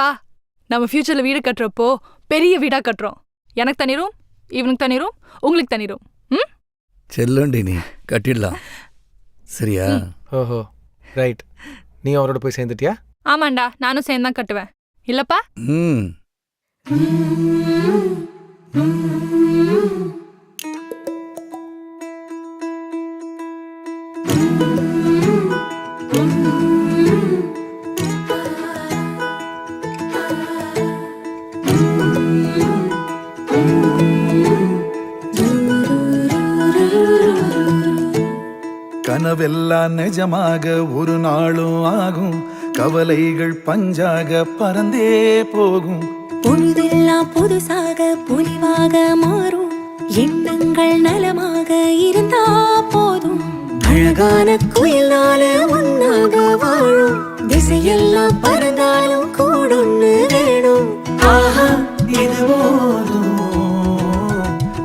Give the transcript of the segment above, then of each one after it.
சரிப்பா, நம்ம ஃபியூச்சர்ல வீடு கட்டுறப்போ பெரிய வீடா கட்டுறோம். எனக்கு தனி ரூம், இவனுக்கு தனி ரூம், உங்களுக்கு தனி ரூம். செல்லுண்டி நீ கட்டிடலாம். சரியா? ஓஹோ ரைட். நீ அவரோட போய் சேர்ந்துட்டியா? ஆமாண்டா, நானும் சேர்ந்து தான் கட்டுவேன். இல்லப்பா? ம். கனவெல்லாம் நிஜமாக ஒரு நாளும் ஆகும், கவலைகள் பஞ்சாக பறந்தே போகும். பொழுதெல்லாம் புதுசாக பொலிவாக மாறும், எண்ணங்கள் நலமாக இருந்தா போதும். அழகான குயிலால ஒன்னாக வாழும், திசையெல்லாம் பறந்தாலும் கூடொன்னு வேணும். ஆஹா இது போதும்.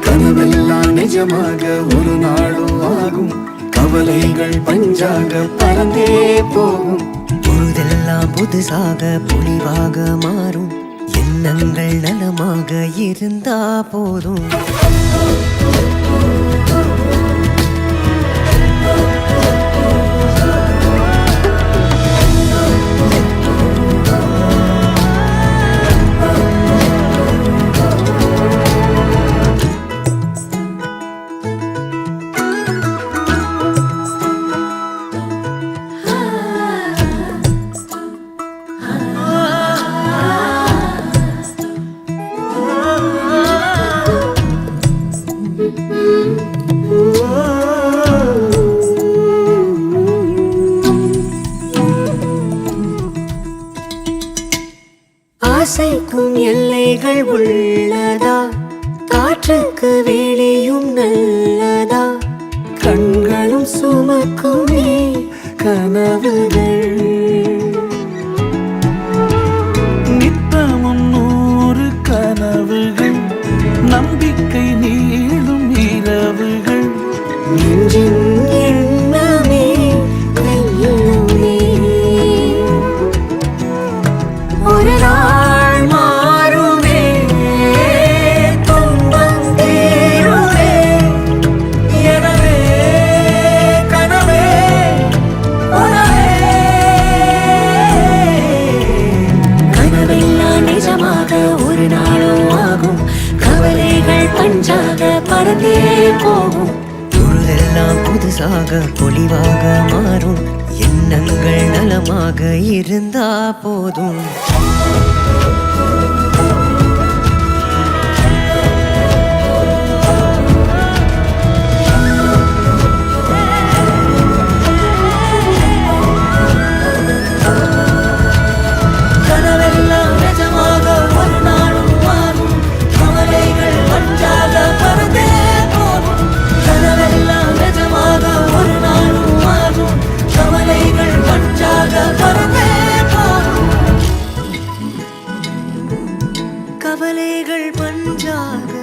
கனவெல்லாம் நிஜமாக ஒரு நாளும் ஆகும், கவலைகள் பஞ்சாக பறந்தே போகும். பொழுதெல்லாம் புதுசாக பொலிவாக மாறும், எண்ணங்கள் நலமாக இருந்தா போதும். ஆசைக்கும் எல்லைகள் உள்ளதா, காற்றுக்கு வேலையும் நல்லதா, கண்களும் சுமக்குமே கனவுகள். நித்தமும் 100 கனவுகள், நம்பிக்கை நீளும் இரவுகள். நெஞ்சின் எண்ணமே வெல்லுமே, ஒரு நாள் மாறுமே, துன்பம் தீருமே. எனவே கனவே உணவே, கனவெல்லாம் நிஜமாக ஒரு நாளும் ஆகும், கவலைகள் பஞ்சாக பறந்தே போகும். பொழுதெல்லாம் புதுசாக பொலிவாக மாறும், எண்ணங்கள் நலமாக இருந்தா போதும். கனவெல்லாம் நிஜமாக ஒரு நாளும் மாறும், கவலைகள் பஞ்சாக பறந்தே போகும். கனவெல்லாம் நிஜமாக ஒரு நாளும் மாறும், கவலைகள் பஞ்சாக பறந்தே போகும். கவலைகள் பஞ்சாக